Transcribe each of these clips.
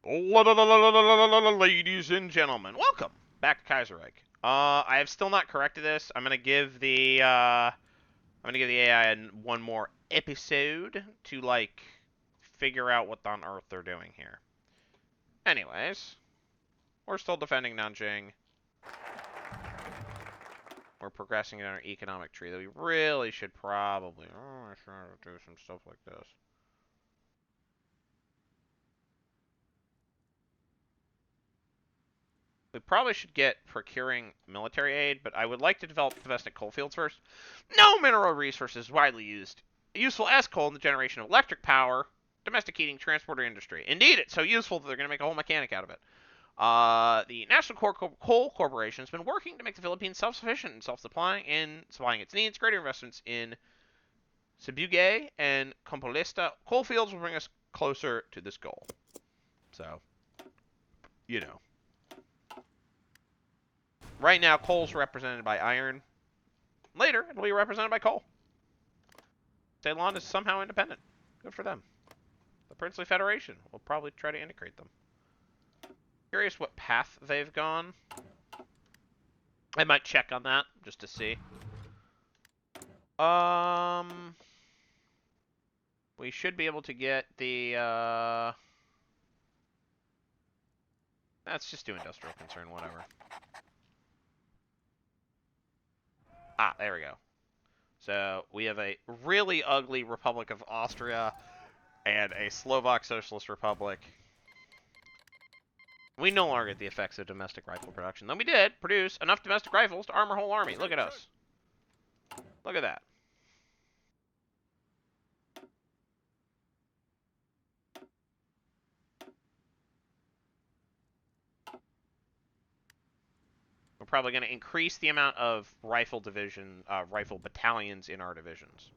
Ladies and gentlemen, welcome back to Kaiserreich. I have still not corrected this. I'm gonna give the AI one more episode to figure out what on earth they're doing here. Anyways, we're still defending Nanjing. We're progressing in our economic tree that we really should probably do some stuff like this. We probably should get procuring military aid, but I would like to develop domestic coal fields first. No mineral resource is widely useful as coal in the generation of electric power, domestic heating, transport, or industry. Indeed, it's so useful that they're going to make a whole mechanic out of it. The National Coal Corporation has been working to make the Philippines self-sufficient and self-supplying in supplying its needs. Greater investments in Sabugay and Compostela coal fields will bring us closer to this goal. So, you know. Right now, coal's represented by iron. Later, it'll be represented by coal. Ceylon is somehow independent. Good for them. The Princely Federation will probably try to integrate them. Curious what path they've gone. I might check on that just to see. We should be able to get the, let's just do industrial concern, whatever. Ah, there we go. So, we have a really ugly Republic of Austria and a Slovak Socialist Republic. We no longer get the effects of domestic rifle production. Though we did produce enough domestic rifles to arm our whole army. Look at us. Look at that. We're probably going to increase the amount of rifle battalions in our divisions.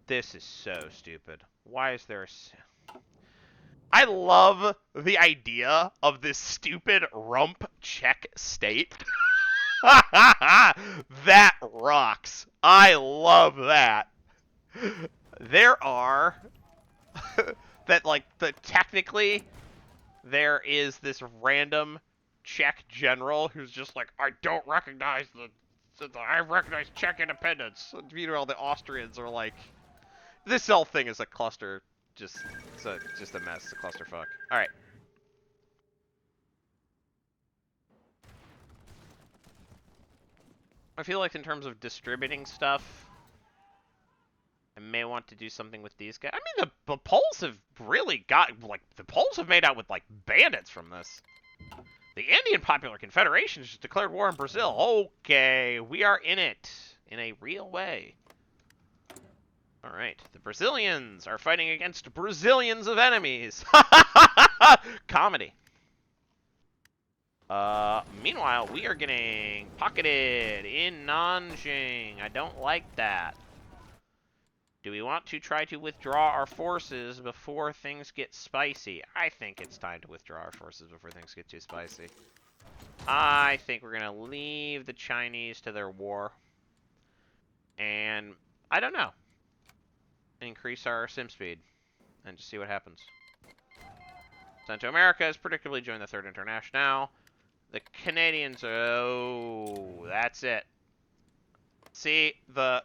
This is so stupid. Why is there a... I love the idea of this stupid rump Czech state. That rocks. I love that. There are... technically, there is this random Czech general who's just like, I don't recognize I recognize Czech independence. Meanwhile, the Austrians are like, this whole thing is a cluster. Just a mess. It's a clusterfuck. All right. I feel like in terms of distributing stuff, I may want to do something with these guys. I mean, the Poles have really got, the Poles have made out with, bandits from this. The Indian Popular Confederation just declared war on Brazil. Okay, we are in it in a real way. All right, the Brazilians are fighting against Brazilians of enemies. Comedy. Meanwhile, we are getting pocketed in Nanjing. I don't like that. Do we want to try to withdraw our forces before things get spicy? I think it's time to withdraw our forces before things get too spicy. I think we're going to leave the Chinese to their war. And I don't know. Increase our sim speed and just see what happens. Central America has predictably joined the Third International. The Canadians, oh, that's it. See, the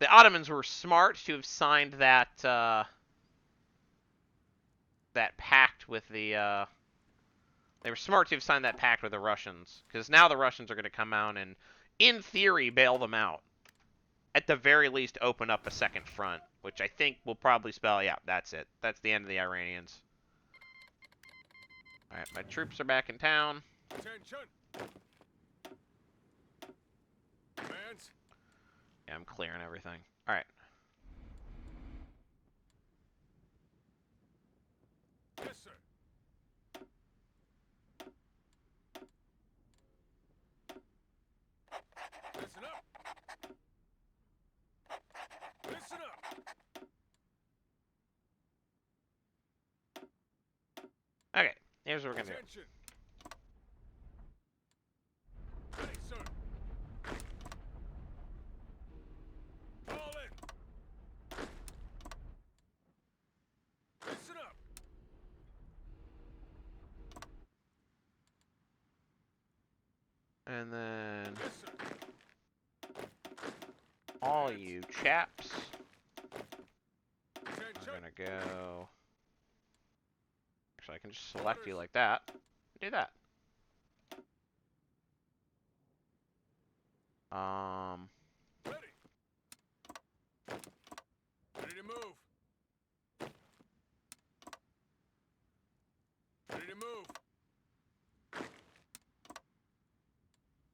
Ottomans were smart to have signed that that pact with the they were smart to have signed that pact with the Russians, because now the Russians are going to come out and, in theory, bail them out. At the very least, open up a second front, which I think will probably spell, yeah, that's it. That's the end of the Iranians. All right, my troops are back in town. Attention. Commands. Yeah, I'm clearing everything. All right. Yes, sir. Listen up. Listen up. Okay, here's what we're going to do. Attention. Ready, sir. Fall in. And then Yes, sir. all you chaps Attention. are gonna go. Actually, I can just select you like that. Do that. Ready. Ready to move. Ready to move.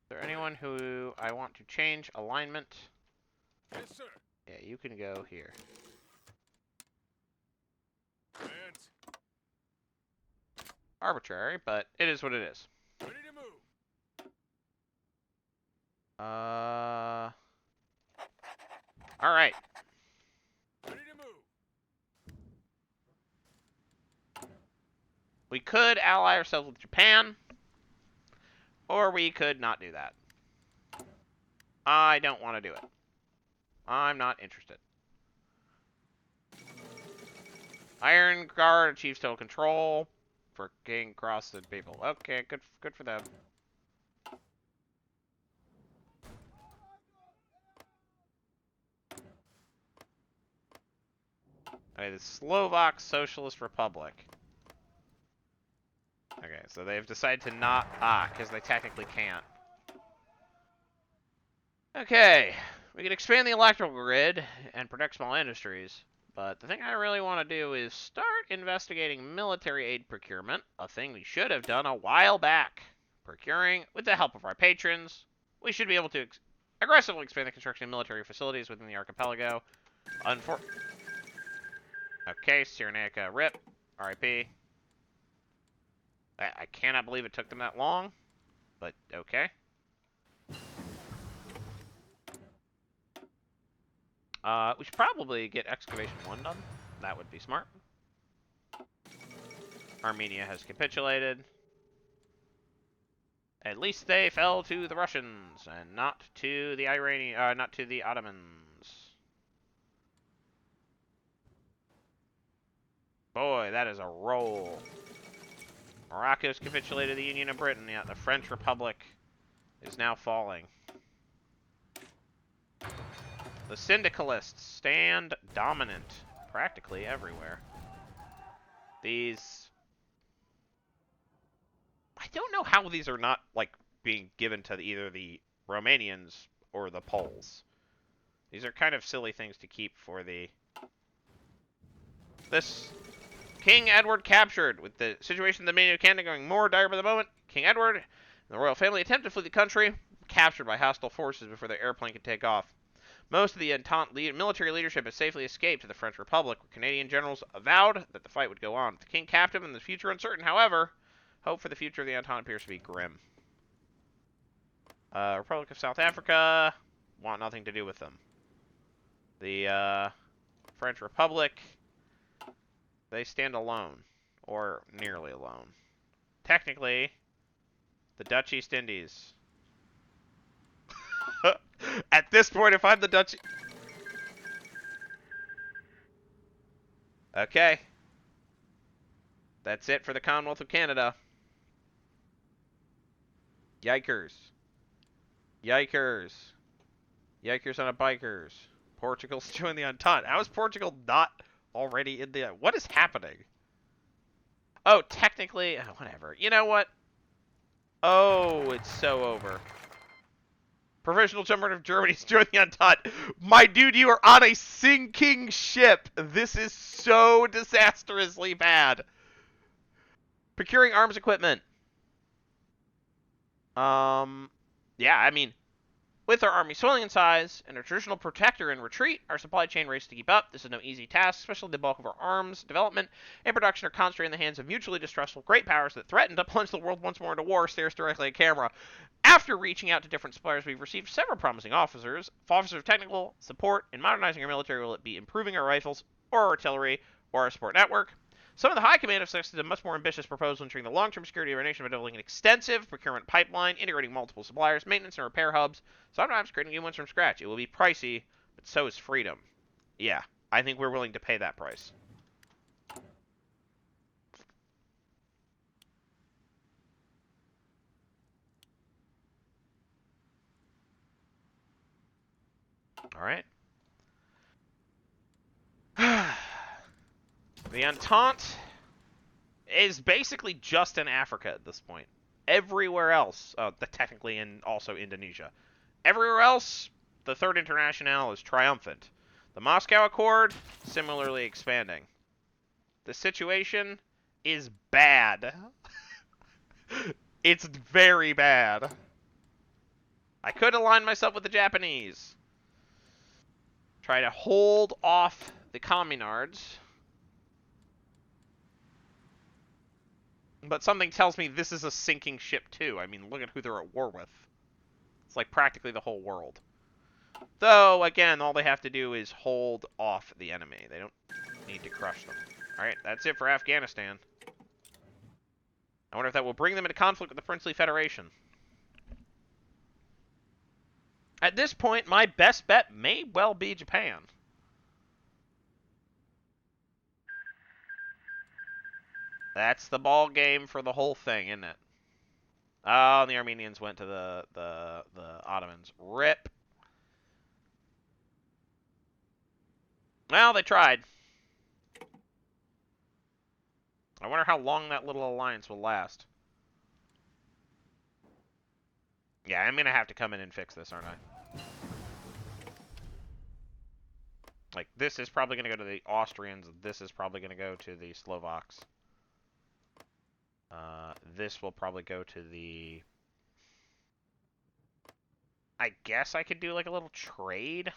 Is there anyone who I want to change alignment? Yes, sir. Yeah, you can go here. And Arbitrary, but it is what it is. ready to move. All right. Ready to move. We could ally ourselves with Japan, or we could not do that. I don't want to do it. I'm not interested. Iron Guard achieves total control for King Cross the people. Okay, good for them. Okay, the Slovak Socialist Republic. Okay, so they've decided to not... because they technically can't. Okay, we can expand the electrical grid and protect small industries, but the thing I really want to do is start investigating military aid procurement, a thing we should have done a while back. Procuring, with the help of our patrons, we should be able to aggressively expand the construction of military facilities within the archipelago. Okay, Cyrenaica, RIP, RIP. I cannot believe it took them that long, but okay. We should probably get Excavation 1 done. That would be smart. Armenia has capitulated. At least they fell to the Russians and not to the not to the Ottomans. Boy, that is a roll. Morocco's capitulated the Union of Britain, yet the French Republic is now falling. The syndicalists stand dominant practically everywhere. These... I don't know how these are not, like, being given to either the Romanians or the Poles. These are kind of silly things to keep for the... This... King Edward captured. With the situation in the Dominion of Canada going more dire by the moment, King Edward and the royal family attempt to flee the country, captured by hostile forces before the airplane could take off. Most of the Entente military leadership has safely escaped to the French Republic, where Canadian generals avowed that the fight would go on. With the king captive and the future uncertain, however, hope for the future of the Entente appears to be grim. Republic of South Africa, want nothing to do with them. The French Republic, they stand alone, or nearly alone. Technically, the Dutch East Indies. At this point, if I'm the Dutch... Okay. That's it for the Commonwealth of Canada. Yikers. Yikers. Yikers on a bikers. Portugal's joined the Entente. How is Portugal not already in the... What is happening? Oh, technically... whatever. You know what? Oh, it's so over. Provisional Government of Germany's joined the Entente. My dude, you are on a sinking ship. This is so disastrously bad. Procuring arms equipment. Yeah, I mean, with our army swelling in size and our traditional protector in retreat, our supply chain races to keep up. This is no easy task, especially the bulk of our arms development and production are concentrated in the hands of mutually distrustful great powers that threaten to plunge the world once more into war, stares directly at camera. After reaching out to different suppliers, we've received several promising officers of technical support in modernizing our military, will it be improving our rifles or artillery or our support network. Some of the high command have suggested a much more ambitious proposal ensuring the long-term security of our nation by developing an extensive procurement pipeline, integrating multiple suppliers, maintenance and repair hubs, sometimes creating new ones from scratch. It will be pricey, but so is freedom. Yeah, I think we're willing to pay that price. Alright. The Entente is basically just in Africa at this point. Everywhere else, technically in also Indonesia. Everywhere else, the Third Internationale is triumphant. The Moscow Accord, similarly expanding. The situation is bad. It's very bad. I could align myself with the Japanese. Try to hold off the communards. But something tells me this is a sinking ship too. I mean, look at who they're at war with. It's like practically the whole world. Though, again, all they have to do is hold off the enemy. They don't need to crush them. Alright, that's it for Afghanistan. I wonder if that will bring them into conflict with the Princely Federation. At this point, my best bet may well be Japan. That's the ball game for the whole thing, isn't it? Oh, and the Armenians went to the Ottomans. RIP. Well, they tried. I wonder how long that little alliance will last. Yeah, I'm going to have to come in and fix this, aren't I? Like, this is probably going to go to the Austrians. This is probably going to go to the Slovaks. This will probably go to the... I guess I could do, like, a little trade.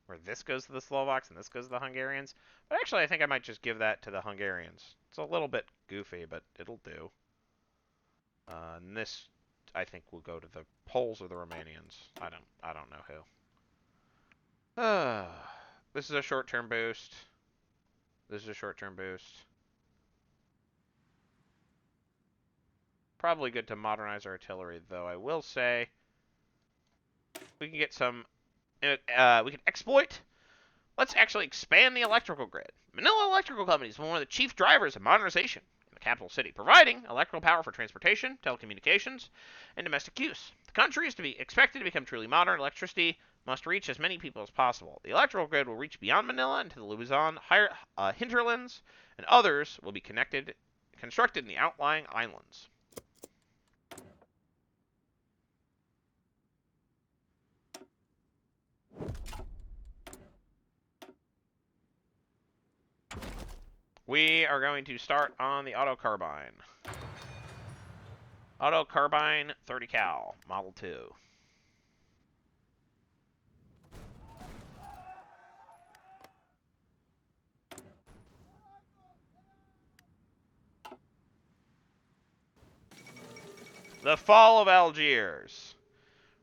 Where this goes to the Slovaks and this goes to the Hungarians. But actually, I think I might just give that to the Hungarians. It's a little bit goofy, but it'll do. And this, I think, will go to the Poles or the Romanians. I don't know who. This is a short-term boost. This is a short-term boost. Probably good to modernize our artillery, though. I will say we can get some. We can exploit. Let's actually expand the electrical grid. Manila Electrical Company is one of the chief drivers of modernization in the capital city, providing electrical power for transportation, telecommunications, and domestic use. The country is to be expected to become truly modern. Electricity must reach as many people as possible. The electrical grid will reach beyond Manila into the Luzon hinterlands, and others will be constructed in the outlying islands. We are going to start on the auto carbine. Auto carbine 30 cal, Model 2. The fall of Algiers.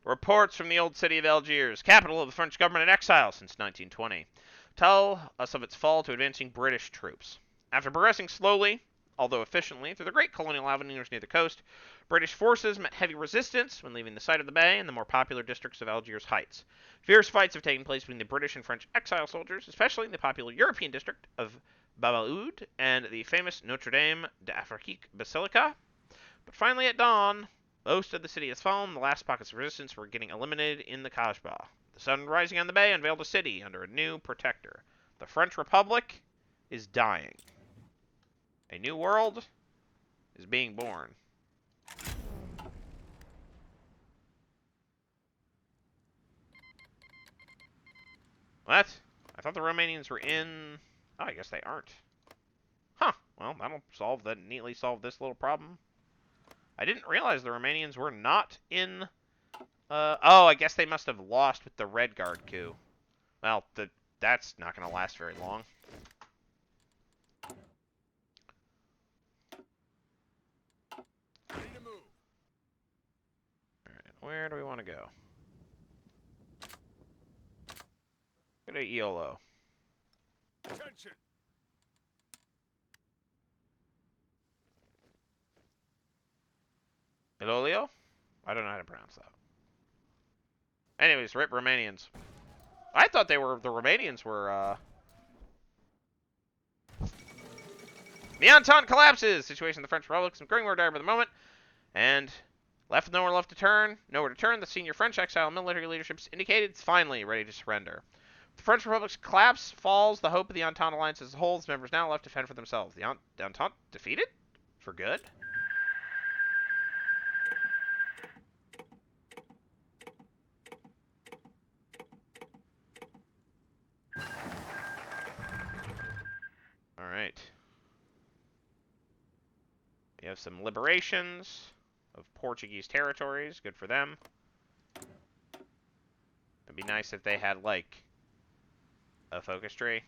Reports from the old city of Algiers, capital of the French government in exile since 1920, tell us of its fall to advancing British troops. After progressing slowly, although efficiently, through the great colonial avenues near the coast, British forces met heavy resistance when leaving the site of the bay and the more popular districts of Algiers Heights. Fierce fights have taken place between the British and French exile soldiers, especially in the popular European district of Bab el-Oud and the famous Notre Dame d'Afrique Basilica. But finally at dawn, most of the city has fallen. The last pockets of resistance were getting eliminated in the Kasbah. The sun rising on the bay unveiled a city under a new protector. The French Republic is dying. A new world is being born. What? I thought the Romanians were in... Oh, I guess they aren't. Huh. Well, that'll neatly solve this little problem. I didn't realize the Romanians were not in... oh, I guess they must have lost with the Red Guard coup. Well, that's not going to last very long. Ready to move. Alright, where do we want to go? Go to Iolo. Attention. Ilolio? I don't know how to pronounce that. Anyways, rip Romanians. I thought the Romanians were, The Entente collapses! Situation in the French Republic is growing more dire by the moment. And Left with nowhere left to turn, the senior French exile military leadership indicated it's finally ready to surrender. The French Republic's collapse falls the hope of the Entente alliance as a whole. Its members now left to fend for themselves. The Entente defeated? For good? Alright. We have some liberations of Portuguese territories. Good for them. It'd be nice if they had, like, a focus tree.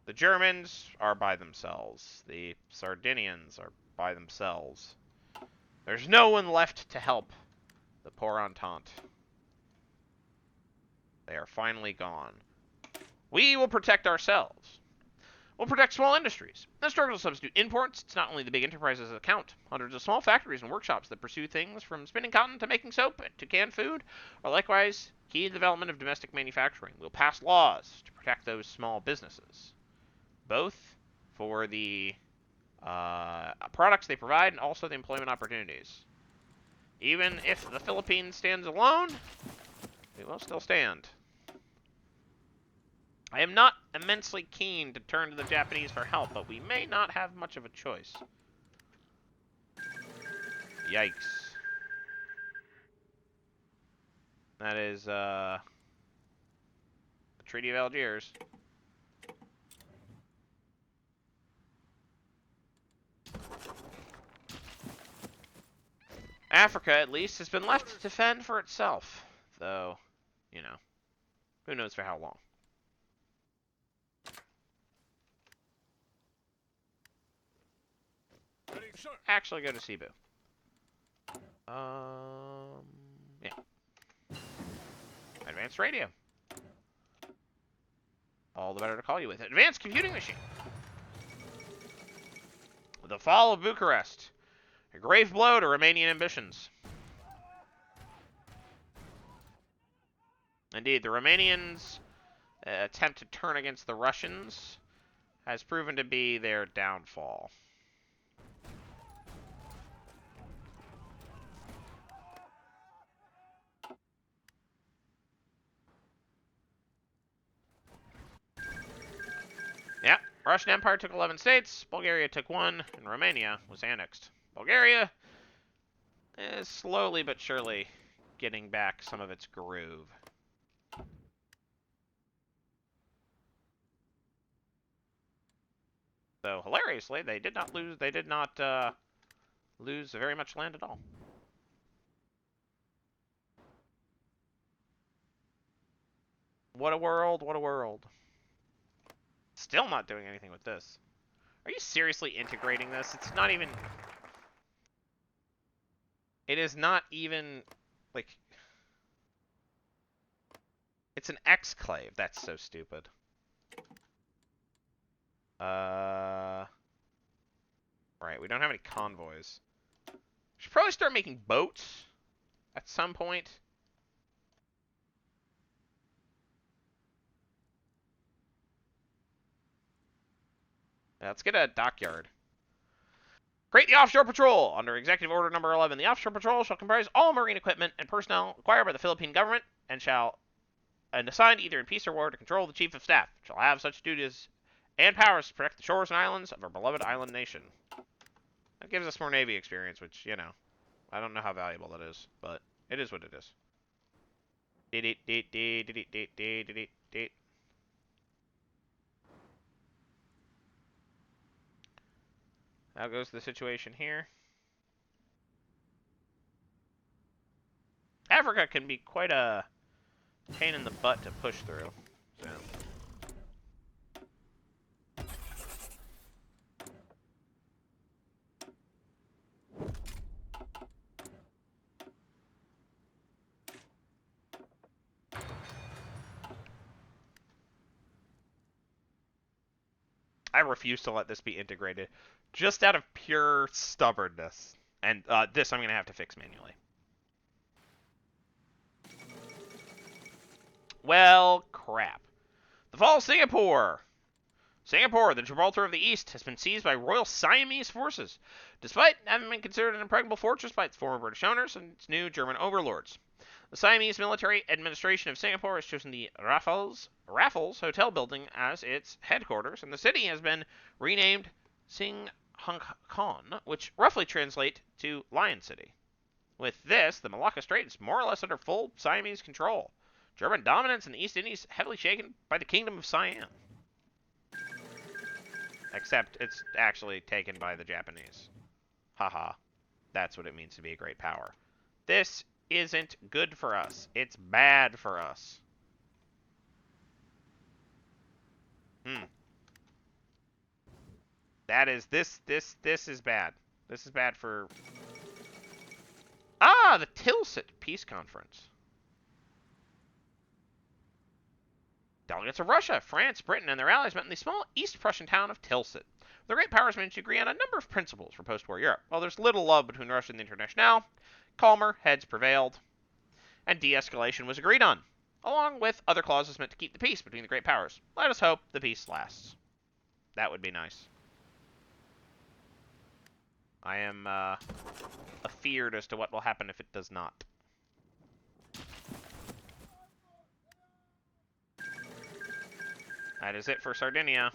The Germans are by themselves. The Sardinians are by themselves. There's no one left to help the poor Entente. They are finally gone. We will protect ourselves. We'll protect small industries. In the struggle to substitute imports, it's not only the big enterprises that count. Hundreds of small factories and workshops that pursue things from spinning cotton to making soap to canned food are likewise key to the development of domestic manufacturing. We'll pass laws to protect those small businesses, both for the products they provide and also the employment opportunities. Even if the Philippines stands alone, it will still stand. I am not immensely keen to turn to the Japanese for help, but we may not have much of a choice. Yikes. That is, the Treaty of Algiers. Africa, at least, has been left to fend for itself. Though, you know, who knows for how long. Ready, sir. Actually go to Cebu. Yeah. Advanced radio. All the better to call you with. Advanced computing machine. The fall of Bucharest. A grave blow to Romanian ambitions. Indeed, the Romanians' attempt to turn against the Russians has proven to be their downfall. Yeah, Russian Empire took 11 states, Bulgaria took 1, and Romania was annexed. Bulgaria is slowly but surely getting back some of its groove. So, hilariously, they did not lose very much land at all. What a world, what a world. Still not doing anything with this. Are you seriously integrating this? It's not even... It is not even, like... It's an exclave. That's so stupid. Right, we don't have any convoys. Should probably start making boats at some point. Yeah, let's get a dockyard. Create the Offshore Patrol. Under Executive Order Number 11, the Offshore Patrol shall comprise all marine equipment and personnel acquired by the Philippine government and assigned either in peace or war to control the Chief of Staff. Shall have such duties and powers to protect the shores and islands of our beloved island nation. That gives us more Navy experience, which, you know, I don't know how valuable that is, but it is what it is. How goes the situation here? Africa can be quite a pain in the butt to push through. So. I refuse to let this be integrated, just out of pure stubbornness. And this I'm going to have to fix manually. Well, crap. The fall of Singapore. Singapore, the Gibraltar of the East, has been seized by Royal Siamese forces, despite having been considered an impregnable fortress by its former British owners and its new German overlords. The Siamese military administration of Singapore has chosen the Raffles Hotel building as its headquarters, and the city has been renamed Sing Hong Kong, which roughly translates to Lion City. With this, the Malacca Strait is more or less under full Siamese control. German dominance in the East Indies heavily shaken by the Kingdom of Siam. Except it's actually taken by the Japanese. Haha. That's what it means to be a great power. This isn't good for us. It's bad for us. That is this is bad. This is bad for the Tilsit Peace Conference. Delegates of Russia, France, Britain, and their allies met in the small East Prussian town of Tilsit. The great powers managed to agree on a number of principles for post-war Europe. While there's little love between Russia and the Internationale, calmer heads prevailed, and de-escalation was agreed on, along with other clauses meant to keep the peace between the great powers. Let us hope the peace lasts. That would be nice. I am afeared as to what will happen if it does not. That is it for Sardinia.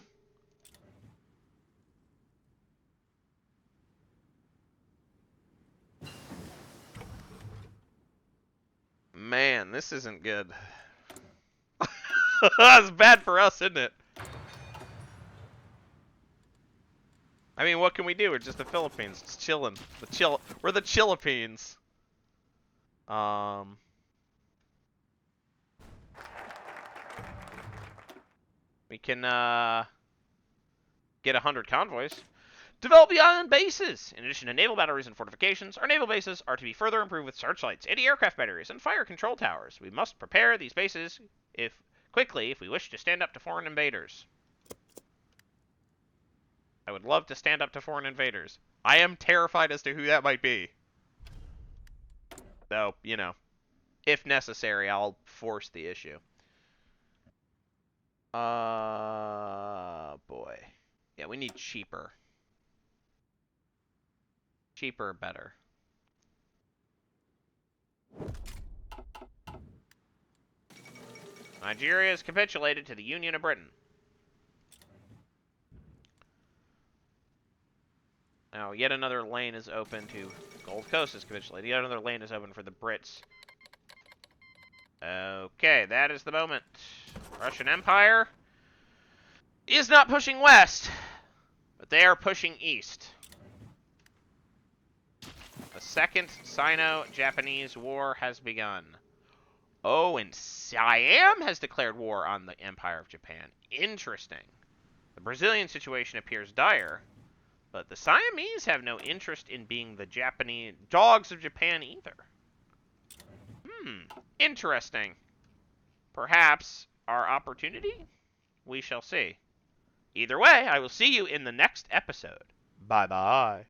Man, this isn't good. That's bad for us, isn't it? I mean, what can we do? We're just the Philippines. It's chilling. We're the Chillipines. We can get 100 convoys. Develop the island bases. In addition to naval batteries and fortifications, our naval bases are to be further improved with searchlights, anti-aircraft batteries, and fire control towers. We must prepare these bases quickly if we wish to stand up to foreign invaders. I would love to stand up to foreign invaders. I am terrified as to who that might be. Though, you know, if necessary, I'll force the issue. Boy. Yeah, we need cheaper. Cheaper, better. Nigeria has capitulated to the Union of Britain. Now, yet another lane is open to Gold Coast has capitulated. Yet another lane is open for the Brits. Okay, that is the moment. Russian Empire is not pushing west, but they are pushing east. The Second Sino-Japanese War has begun. Oh, and Siam has declared war on the Empire of Japan. Interesting. The Brazilian situation appears dire, but the Siamese have no interest in being the Japanese dogs of Japan either. Interesting. Perhaps our opportunity? We shall see. Either way, I will see you in the next episode. Bye-bye.